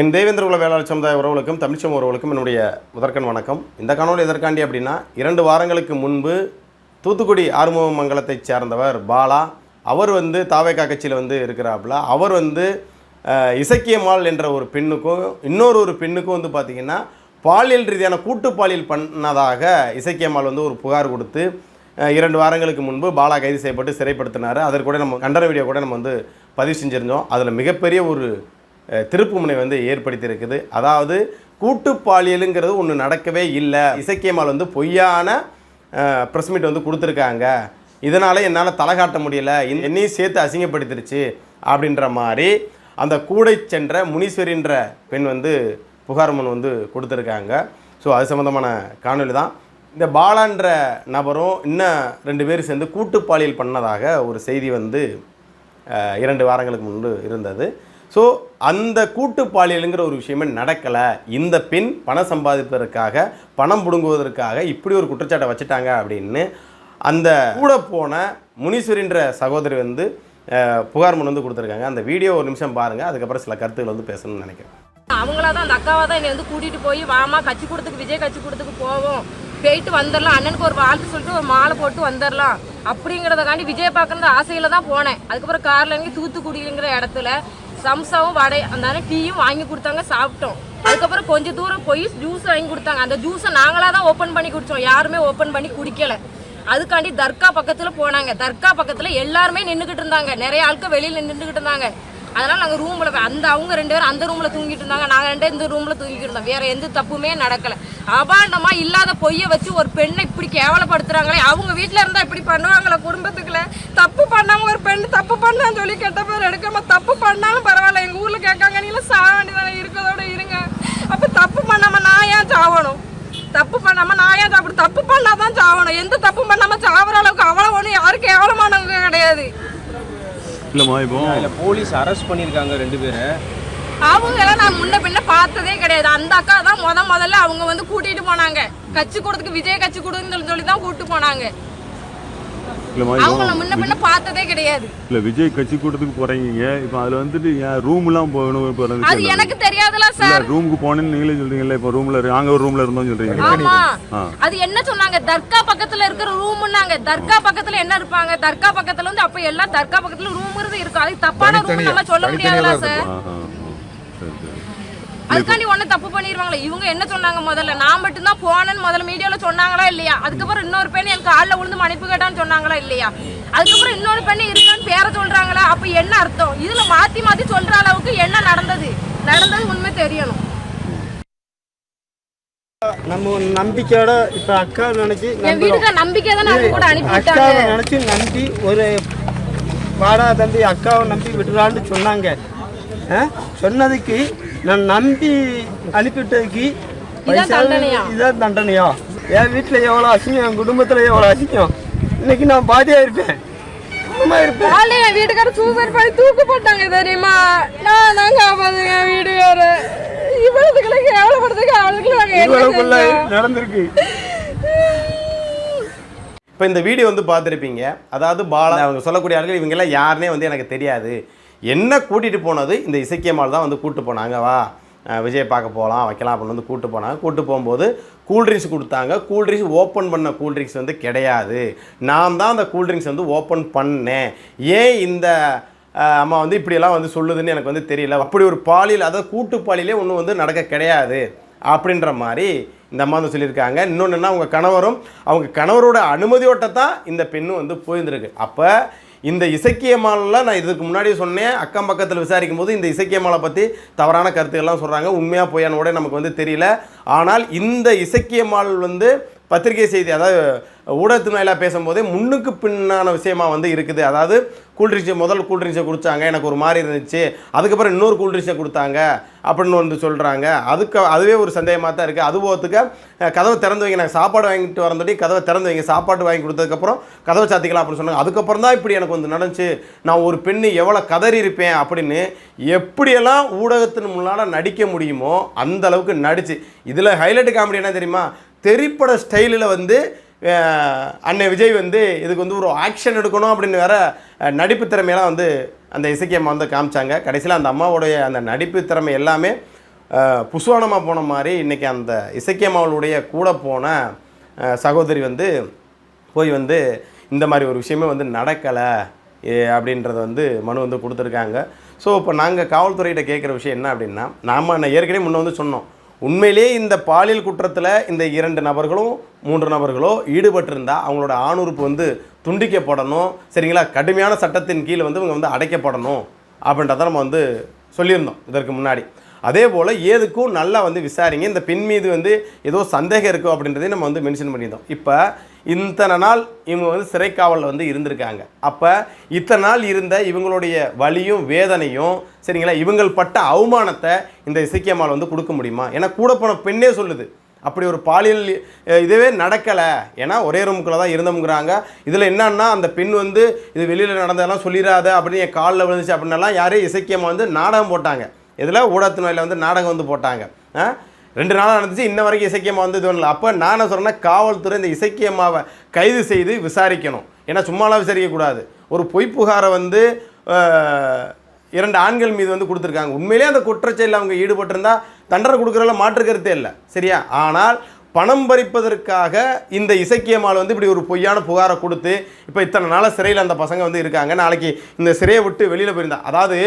என் தேவேந்திர குல வேளாளர் சமுதாய உறவுகளுக்கும் தமிழ்ச்சம் உறவுகளுக்கும் என்னுடைய முதற்கண் வணக்கம். இந்த காணொலி எதற்காண்டி அப்படின்னா 2 வாரங்களுக்கு முன்பு தூத்துக்குடி ஆறுமுகமங்கலத்தைச் சேர்ந்தவர் பாலா. அவர் தாவேகா கட்சியில் இருக்கிறாப்புல. அவர் இசக்கியம்மாள் என்ற ஒரு பெண்ணுக்கும் இன்னொரு பெண்ணுக்கும் பார்த்திங்கன்னா பாலியல் ரீதியான கூட்டு பாலியல் பண்ணதாக இசக்கியம்மாள் ஒரு புகார் கொடுத்து 2 வாரங்களுக்கு முன்பு பாலா கைது செய்யப்பட்டு சிறைப்படுத்தினார். அதற்கு கூட நம்ம கண்டன வீடியோ கூட நம்ம பதிவு செஞ்சுருந்தோம். அதில் மிகப்பெரிய ஒரு திருப்புமுனை ஏற்படுத்தியிருக்குது. அதாவது கூட்டு பாலியலுங்கிறது ஒன்று நடக்கவே இல்லை. இசக்கியம்மாள் பொய்யான ப்ரெஸ் மீட் கொடுத்துருக்காங்க. இதனால் என்னால் தலை காட்ட முடியலை, என்னையும் சேர்த்து அசிங்கப்படுத்திருச்சு அப்படின்ற மாதிரி அந்த கூடை சென்ற முனீஸ்வரின்ற பெண் புகார் மனு கொடுத்துருக்காங்க. ஸோ அது சம்மந்தமான காணொலி தான். இந்த பாலான்ற நபரும் இன்னும் 2 பேர் சேர்ந்து கூட்டு பாலியல் பண்ணதாக ஒரு செய்தி 2 வாரங்களுக்கு முன்பு இருந்தது. ஸோ அந்த கூட்டு பாலியலுங்கிற ஒரு விஷயமே நடக்கலை. இந்த பெண் பணம் சம்பாதிப்பதற்காக பணம் பிடுங்குவதற்காக இப்படி ஒரு குற்றச்சாட்டை வச்சுட்டாங்க அப்படின்னு அந்த கூட போன முனீஸ்வரின்ற சகோதரி புகார் மனு கொடுத்துருக்காங்க. அந்த வீடியோ ஒரு நிமிஷம் பாருங்கள், அதுக்கப்புறம் சில கருத்துக்கள் பேசணும்னு நினைக்கிறேன். அவங்களா தான் அந்த அக்காவை தான் என்னை கூட்டிகிட்டு போய் வாமா கட்சி கூடத்துக்கு விஜய் கட்சி கூடத்துக்கு போயிட்டு வந்துடலாம், அண்ணனுக்கு ஒரு வாழ்த்து சொல்லிட்டு ஒரு மாலை போட்டு வந்துடலாம் அப்படிங்கிறதுக்காண்டி விஜய் பார்க்குறது ஆசையில் தான் போனேன். அதுக்கப்புறம் காரில் இறங்கி தூத்துக்குடிங்கிற இடத்துல சம்சாவும் வடை அந்த டீயும் வாங்கி கொடுத்தாங்க, சாப்பிட்டோம். அதுக்கப்புறம் கொஞ்சம் தூரம் போய் ஜூஸ் வாங்கி கொடுத்தாங்க. அந்த ஜூஸை நாங்களாக தான் ஓப்பன் பண்ணி குடித்தோம், யாருமே ஓப்பன் பண்ணி குடிக்கலை. அதுக்காண்டி தர்கா பக்கத்தில் போனாங்க. தர்கா பக்கத்தில் எல்லாருமே நின்றுக்கிட்டு இருந்தாங்க, நிறைய ஆட்கள் வெளியில் நின்றுக்கிட்டு இருந்தாங்க. அதனால் நாங்கள் ரூமில் அவங்க 2 பேரும் அந்த ரூமில் தூங்கிட்டு இருந்தாங்க, நாங்கள் 2 இந்த ரூமில் தூங்கிட்டு இருந்தோம். வேறு எந்த தப்புமே நடக்கலை. அபாண்டமாக இல்லாத பொய்யை வச்சு ஒரு பெண்ணை இப்படி கேவலப்படுத்துகிறாங்களே. அவங்க வீட்டில் இருந்தால் இப்படி பண்ணுவாங்களே குடும்பத்துக்குள்ள. தப்பு பண்ணாமல் ஒரு பெண் தப்பு பண்ணான்னு சொல்லி கெட்ட பேர் எடுக்காம தப்பு பண்ணாலும் பரவாயில்ல, எங்கள் ஊரில் கேட்காங்க நீங்களும் சாக வேண்டியதானே, இருக்கிறதோட இருங்க. அப்போ தப்பு பண்ணாமல் நான் ஏன் சாவணும்? தப்பு பண்ணாமல் நான் ஏன் சாப்பிடும்? தப்பு பண்ணால் தான் சாவணும். எந்த தப்பு பண்ணாமல் சாவற அளவுக்கு அவ்வளோ ஒன்றும் யாரும் கேவலமானவங்க கிடையாது. போலீஸ் அரெஸ்ட் பண்ணிருக்காங்க 2 பேரை. அவங்க எல்லாம் நான் முன்ன பின்ன பார்த்ததே கிடையாது. அந்த அக்கா தான் முதல்ல அவங்க கூட்டிட்டு போனாங்க. கட்சி கூடத்துக்கு விஜய் கட்சி கூடன்னு சொல்லி தான் கூட்டு போனாங்க. அவங்க முன்ன பின்ன பார்த்ததே கிடையாது. இல்ல விஜய் கட்சி கூட்டத்துக்கு போறீங்க, இப்போ அதுல ரூம் எல்லாம் போகணும். அது எனக்கு தெரியாதுல சார். ரூமுக்கு போனேன்னு நீங்களே சொல்றீங்கல்ல, இப்போ ரூம்ல நாங்க ஒரு ரூம்ல இருந்தோம் சொல்றீங்க. ஆமா, அது என்ன சொன்னாங்க, தர்கா பக்கத்துல இருக்கிற ரூம்னாங்க. தர்கா பக்கத்துல என்ன இருப்பாங்க? தர்கா பக்கத்துல அப்ப எல்லாம் தர்கா பக்கத்துல ரூம்ங்கிறது இருக்கு. அது தப்பான ரூம் நம்ம சொல்ல முடியாதுல சார். அதுக்காண்டி ஒண்ணு தப்பு பண்ணிடுவாங்களே. இவங்க என்ன சொன்னாங்க, முதல்ல நான் மட்டும் தான் போனேன்னு முதல்ல மீடியால சொன்னாங்களா இல்லையா? அதுக்கப்புறம் இன்னொரு பெண் எனக்கு காலில் விழுந்து மன்னிப்பு கேட்டான்னு சொன்னாங்களா இல்லையா? அதுக்கப்புறம் இன்னொரு பெண்ணு இருக்கான்னு பேர சொல்றாங்களா? அப்ப என்ன அர்த்தம்? இதுல மாத்தி மாத்தி சொல்ற அளவுக்கு என்ன நடந்தது உண்மை தெரியணும். நம்ம நம்பிக்கையோட இப்ப அக்கா நினைச்சு என் வீட்டுக்கு நம்பிக்கை தான் அவங்க கூட அனுப்பிட்டாங்க. நினைச்சு நம்பி ஒரு வாடா தம்பி அக்காவை நம்பி விட்டுறான்னு சொன்னாங்க. சொன்னதுக்கு நான் நம்பி அனுப்பிவிட்டதுக்கு இதான் தண்டனையா? என் வீட்டில் எவ்வளோ அசிங்கம், என் குடும்பத்தில் எவ்வளோ அசிங்கம். இன்னைக்கு நான் பாதியாக இருப்பேன். என் வீட்டுக்கார சூசைட் பண்ணி தூக்கு போட்டாங்க தெரியுமா? நான் தான் காப்பாத்துங்க என் வீட்டுக்கார. இவ்வளவுக்குள்ள கேவலப்படுறதுக்கு அவளுக்குள்ள நடந்திருக்கு. இப்போ இந்த வீடியோ பார்த்துருப்பீங்க. அதாவது பாலா அவங்க சொல்லக்கூடிய ஆட்கள் இவங்கெல்லாம் யாருன்னே எனக்கு தெரியாது. என்ன கூட்டிகிட்டு போனது இந்த இசக்கியம்மாள் தான் கூப்பிட்டு போனாங்க. வா விஜய் பார்க்க போகலாம் வைக்கலாம் அப்படின்னு கூப்பிட்டு போனாங்க. கூப்பிட்டு போகும்போது கூல்ட்ரிங்க்ஸ் கொடுத்தாங்க. கூல்ட்ரிங்க்ஸ் ஓப்பன் பண்ண கூல்ட்ரிங்க்ஸ் கிடையாது. நான் தான் அந்த கூல்ட்ரிங்க்ஸ் ஓப்பன் பண்ணேன். ஏன் இந்த அம்மா இப்படியெல்லாம் சொல்லுதுன்னு எனக்கு தெரியல. அப்படி ஒரு பாலியல், அதாவது கூட்டு பாலியலே ஒன்றும் நடக்க கிடையாது அப்படின்ற மாதிரி இந்த அம்மா சொல்லியிருக்காங்க. இன்னொன்றுன்னா அவங்க கணவரோட அனுமதியோட்ட தான் இந்த பெண்ணும் போயிருந்துருக்கு. அப்போ இந்த இசக்கியம்மாளெலாம் நான் இதுக்கு முன்னாடி சொன்னேன், அக்கம் பக்கத்தில் விசாரிக்கும் போது இந்த இசக்கியம்மாளை பற்றி தவறான கருத்துக்கள்லாம் சொல்கிறாங்க. உண்மையாக பொய்யான்னு கூட நமக்கு தெரியல. ஆனால் இந்த இசக்கியம்மாள் பத்திரிகை செய்தி, அதாவது ஊடகத்தின் வாயிலாக பேசும்போதே முன்னுக்கு பின்னான விஷயமா இருக்குது. அதாவது முதல் கூல்ட்ரிங்க்ஸை குடித்தாங்க, எனக்கு ஒரு மாதிரி இருந்துச்சு. அதுக்கப்புறம் இன்னொரு கூல்ட்ரிங்க்ஸை கொடுத்தாங்க அப்படின்னு சொல்கிறாங்க. அதுவே ஒரு சந்தேகமாக தான் இருக்குது. அதுபோகிறதுக்கு கதவை திறந்து வைங்க, நான் சாப்பாடு வாங்கிட்டு வரந்தோடி கதவை திறந்து வைங்க, சாப்பாடு வாங்கி கொடுத்ததுக்கப்புறம் கதவை சாத்திக்கலாம் அப்படின்னு சொன்னாங்க. அதுக்கப்புறம் தான் இப்படி எனக்கு நடந்துச்சு, நான் ஒரு பெண்ணு எவ்வளோ கதறி இருப்பேன் அப்படின்னு எப்படியெல்லாம் ஊடகத்தின் முன்னால் நடிக்க முடியுமோ அந்த அளவுக்கு நடிச்சு. இதில் ஹைலைட் காமெடி என்ன தெரியுமா? திரைப்பட ஸ்டைலில் அண்ணன் விஜய் இதுக்கு ஒரு ஆக்ஷன் எடுக்கணும் அப்படின்னு வேற நடிப்பு திறமையெல்லாம் அந்த இசக்கியம்மா காமிச்சாங்க. கடைசியில் அந்த அம்மாவுடைய அந்த நடிப்பு திறமை எல்லாமே புஸ்வானமாக போன மாதிரி இன்றைக்கி அந்த இசக்கியம்மாளுடைய கூட போன சகோதரி வந்து போய் வந்து இந்த மாதிரி ஒரு விஷயமே வந்து நடக்கலை அப்படின்றத வந்து மனு வந்து கொடுத்துருக்காங்க. ஸோ இப்போ நாங்கள் காவல்துறையிட்ட கேட்குற விஷயம் என்ன அப்படின்னா, நான் ஏற்கனவே முன்னே வந்து சொன்னோம், உண்மையிலேயே இந்த பாலியல் குற்றத்தில் இந்த 2 நபர்களும் 3 நபர்களோ ஈடுபட்டிருந்தால் அவங்களோட ஆணுறுப்பு வந்து துண்டிக்கப்படணும், சரிங்களா, கடுமையான சட்டத்தின் கீழே வந்து இவங்க வந்து அடைக்கப்படணும் அப்படின்றத நம்ம வந்து சொல்லியிருந்தோம் இதற்கு முன்னாடி. அதே போல் ஏதுக்கும் நல்லா வந்து விசாரிங்க, இந்த பெண் மீது வந்து ஏதோ சந்தேகம் இருக்கும் அப்படின்றதையும் நம்ம வந்து மென்ஷன் பண்ணியிருந்தோம். இப்போ இத்தனை நாள் இவங்க வந்து சிறைக்காவலில் வந்து இருந்திருக்காங்க. அப்போ இத்தனை நாள் இருந்த இவங்களுடைய வலியும் வேதனையும், சரிங்களா, இவங்கள் பட்ட அவமானத்தை இந்த இசக்கியம்மாள் வந்து கொடுக்க முடியுமா? ஏன்னா கூட போன பெண்ணே சொல்லுது அப்படி ஒரு பாலியல் இதுவே நடக்கலை, ஏன்னா ஒரே ரூமுக்குள்ளே தான் இருந்தோம்ங்கிறாங்க. இதில் என்னன்னா அந்த பெண் வந்து இது வெளியில் நடந்ததெல்லாம் சொல்லிடாத அப்படின்னு என் காலில் விழுந்துச்சு அப்படின்னலாம் யாரே இசக்கியம்மா வந்து நாடகம் போட்டாங்க. இதில் ஊடகத்தின் வாயில வந்து நாடகம் வந்து போட்டாங்க. 2 நாளாக நடந்துச்சு, இன்ன வரைக்கும் இசக்கியம்மா வந்து இது பண்ணல. அப்போ நான் என்ன சொல்கிறேன்னா, காவல்துறை இந்த இசக்கியம்மாவை கைது செய்து விசாரிக்கணும். ஏன்னா சும்மாலாம் விசாரிக்கக்கூடாது. ஒரு பொய் புகாரை வந்து 2 ஆண்கள் மீது வந்து கொடுத்துருக்காங்க. உண்மையிலேயே அந்த குற்றச்செயலில் அவங்க ஈடுபட்டிருந்தா தண்டனை கொடுக்குறதுல மாற்று கருத்தே இல்லை, சரியா? ஆனால் பணம் பறிப்பதற்காக இந்த இசக்கியம்மாள் வந்து இப்படி ஒரு பொய்யான புகாரை கொடுத்து இப்போ இத்தனை நாளாக சிறையில் அந்த பசங்க வந்து இருக்காங்க. நாளைக்கு இந்த சிறையை விட்டு வெளியில் போயிருந்தா, அதாவது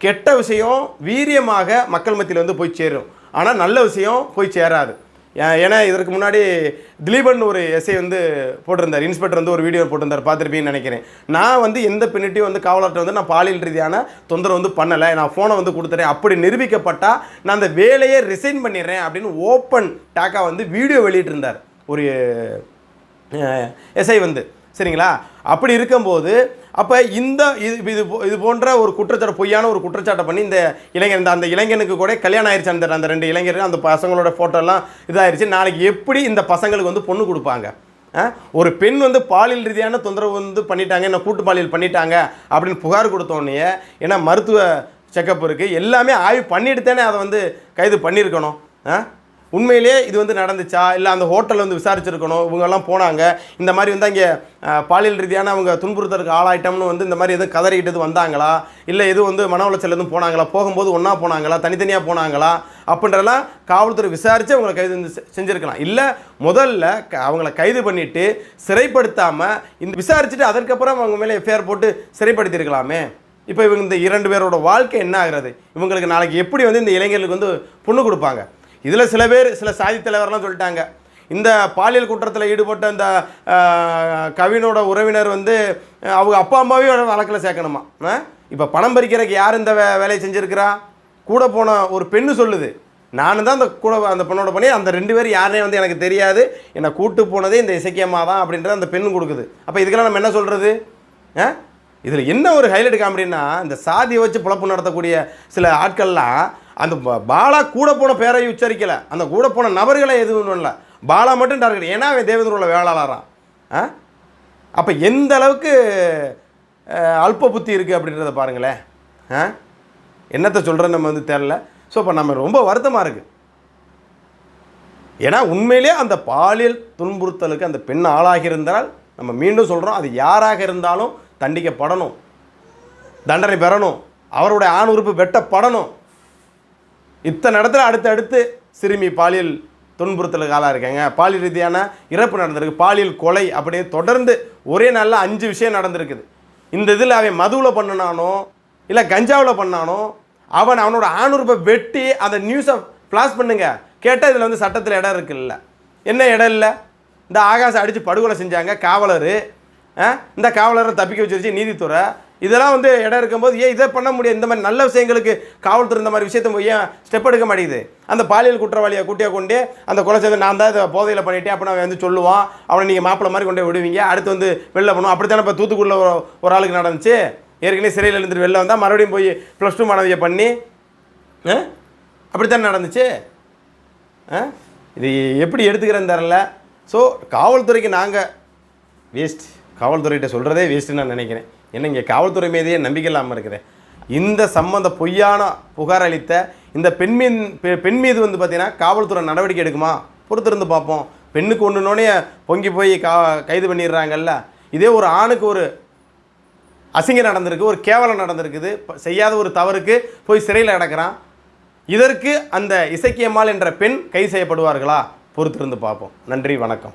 கெட்ட விஷயம் வீரியமாக மக்கள் மத்தியில் வந்து போய் சேரும், ஆனால் நல்ல விஷயம் போய் சேராது. ஏன்னா இதற்கு முன்னாடி திலீபன் ஒரு எஸ்ஐ வந்து போட்டிருந்தார், இன்ஸ்பெக்டர் வந்து ஒரு வீடியோ போட்டிருந்தார், பார்த்துருப்பீங்கன்னு நினைக்கிறேன். நான் வந்து எந்த பெண்ணிட்டையும் வந்து காவலர்கிட்ட வந்து நான் பாலியல் ரீதியான தொந்தரவு வந்து பண்ணலை, நான் ஃபோனை வந்து கொடுத்துறேன், அப்படி நிரூபிக்கப்பட்டால் நான் அந்த வேலையை ரிசைன் பண்ணிடுறேன் அப்படின்னு ஓப்பன் டாக்காக வந்து வீடியோ வெளியிட்டிருந்தார் ஒரு எஸ்ஐ வந்து, சரிங்களா? அப்படி இருக்கும்போது அப்போ இந்த இது போன்ற ஒரு குற்றச்சாட்டு, பொய்யான ஒரு குற்றச்சாட்டை பண்ணி இந்த இளைஞர் அந்த இளைஞனுக்கு கூட கல்யாணம் ஆயிடுச்சு. அந்த 2 இளைஞர்கள் அந்த பசங்களோட ஃபோட்டோலாம் இதாகிடுச்சு. நாளைக்கு எப்படி இந்த பசங்களுக்கு வந்து பொண்ணு கொடுப்பாங்க? ஒரு பெண் வந்து பாலியல் ரீதியான தொந்தரவு வந்து பண்ணிட்டாங்க, என்ன கூட்டு பாலியல் பண்ணிட்டாங்க அப்படின்னு புகார் கொடுத்தோன்னே, ஏன்னா மருத்துவ செக்கப் இருக்குது, எல்லாமே ஆய்வு பண்ணிட்டு தானே அதை வந்து கைது பண்ணியிருக்கணும். உண்மையிலே இது வந்து நடந்துச்சா, இல்லை அந்த ஹோட்டலில் வந்து விசாரிச்சிருக்கணும், இவங்கெல்லாம் போனாங்க, இந்த மாதிரி வந்து அங்கே பாலியல் ரீதியான அவங்க துன்புறுத்தலுக்கு ஆளாயிட்டோம்னு வந்து இந்த மாதிரி எதுவும் கதறிக்கிட்டு வந்தாங்களா, இல்லை எதுவும் வந்து மன உளைச்சல் எதுவும் போனாங்களா, போகும்போது ஒன்றா போனாங்களா, தனித்தனியாக போனாங்களா அப்படின்றலாம் காவல்துறை விசாரித்து அவங்களை கைது வந்து செஞ்சுருக்கலாம். இல்லை முதல்ல அவங்கள கைது பண்ணிவிட்டு சிறைப்படுத்தாமல் இந்த விசாரிச்சுட்டு அதற்கப்புறம் அவங்க மேலே எஃப்ஐஆர் போட்டு சிறைப்படுத்தியிருக்கலாமே. இப்போ இவங்க இந்த 2 பேரோட வாழ்க்கை என்ன ஆகிறது? இவங்களுக்கு நாளைக்கு எப்படி வந்து இந்த இளைஞர்களுக்கு வந்து பொண்ணு கொடுப்பாங்க? இதில் சில பேர், சில சாதி தலைவர்லாம் சொல்லிட்டாங்க, இந்த பாலியல் குற்றத்தில் ஈடுபட்ட இந்த கவினோட உறவினர் வந்து அவங்க அப்பா அம்மாவே வழக்கில் சேர்க்கணுமா? இப்போ பணம் பறிக்கிறதுக்கு யார் இந்த வேலையை செஞ்சுருக்கிறா? கூட போன ஒரு பெண்ணு சொல்லுது, நான் தான் அந்த பெண்ணோட பண்ணி, அந்த 2 பேர் யாருனே வந்து எனக்கு தெரியாது, என்னை கூட்டு போனதே இந்த இசக்கியம்மா தான் அப்படின்றத அந்த பெண்ணு கொடுக்குது. அப்போ இதுக்கெல்லாம் நம்ம என்ன சொல்கிறது? இதில் என்ன ஒரு ஹைலைட் காமெடின்னா, இந்த சாதியை வச்சு பிழப்பு நடத்தக்கூடிய சில ஆட்கள்லாம் அந்த பாலா கூட போன பேரை உச்சரிக்கலை, அந்த கூட போன நபர்களை எதுவும் பண்ணல, பாலா மட்டும் டார்கெட். ஏன்னா அவன் தேவேந்திரோட வேளாளரான். அப்போ எந்த அளவுக்கு அல்ப புத்தி இருக்குது அப்படின்றத பாருங்களேன். என்னத்தை சொல்கிறேன்னு நம்ம வந்து தெரில. ஸோ இப்போ நம்ம ரொம்ப வருத்தமாக இருக்குது. ஏன்னா உண்மையிலே அந்த பாலியல் துன்புறுத்தலுக்கு அந்த பெண் ஆளாகி இருந்தால், நம்ம மீண்டும் சொல்கிறோம், அது யாராக இருந்தாலும் தண்டிக்கப்படணும், தண்டனை பெறணும், அவருடைய ஆண் உறுப்பு வெட்டப்படணும். இத்தனை இடத்துல அடுத்தடுத்து சிறுமி பாலியல் துன்புறுத்தலுக்கு ஆளாக இருக்காங்க, பாலியல் ரீதியான இறப்பு நடந்திருக்கு, பாலியல் கொலை அப்படின்னு தொடர்ந்து ஒரே நாளில் 5 விஷயம் நடந்திருக்குது. இந்த இதில் அவன் மதுவில் பண்ணனானோ இல்லை கஞ்சாவில் பண்ணானோ அவனோட ஆணுறுப்பை வெட்டி அந்த நியூஸை ஃப்ளாஷ் பண்ணுங்க கேட்டால் இதில் வந்து சட்டத்தில் இடம் இருக்குல்ல. என்ன இடம் இல்லை? இந்த ஆகாசம் அடித்து படுகொலை செஞ்சாங்க காவலர், இந்த காவலரை தப்பிக்க வச்சிருச்சு நீதித்துறை. இதெல்லாம் வந்து இடம் இருக்கும்போது ஏன் இதை பண்ண முடியாது? இந்த மாதிரி நல்ல விஷயங்களுக்கு காவல்துறை இந்த மாதிரி விஷயத்தை ஏன் ஸ்டெப் எடுக்க மாட்டேங்குது? அந்த பாலியல் குற்றவாளியை கூட்டியாக கொண்டு அந்த கொலை செய்து நான் தான் இதை போதையில் பண்ணிட்டேன் அப்படின்னு அவன் வந்து சொல்லுவான், அவனை நீங்கள் மாப்பிள்ளை மாதிரி கொண்டு விடுவீங்க, அடுத்து வந்து வெளில பண்ணுவோம். அப்படித்தானே இப்போ தூத்துக்குடியில் ஒரு ஆளுக்கு நடந்துச்சு. ஏற்கனவே சிறையில் இருந்துட்டு வெளில வந்தால் மறுபடியும் போய் +2 மாணவியை பண்ணி அப்படித்தானே நடந்துச்சு. இது எப்படி எடுத்துக்கிறேன்னு தெரில. ஸோ காவல்துறைக்கு நாங்கள் வேஸ்ட், காவல்துறைகிட்ட சொல்கிறதே வேஸ்ட்டுன்னு நான் நினைக்கிறேன். ஏன்னா இங்கே காவல்துறை மீதே நம்பிக்கை இல்லாமல் இருக்கிறேன். இந்த சம்மந்த பொய்யான புகார் அளித்த இந்த பெண் மீது வந்து பார்த்திங்கன்னா காவல்துறை நடவடிக்கை எடுக்குமா? பொறுத்திருந்து பார்ப்போம். பெண்ணுக்கு ஒன்றுனோடனே பொங்கி போய் கைது பண்ணிடுறாங்கல்ல. இதே ஒரு ஆணுக்கு ஒரு அசிங்கம் நடந்திருக்கு, ஒரு கேவலம் நடந்திருக்குது, செய்யாத ஒரு தவறுக்கு போய் சிறையில் கிடக்கிறான். இதற்கு அந்த இசக்கியம்மாள் என்ற பெண் கைது செய்யப்படுவார்களா? பொறுத்திருந்து பார்ப்போம். நன்றி, வணக்கம்.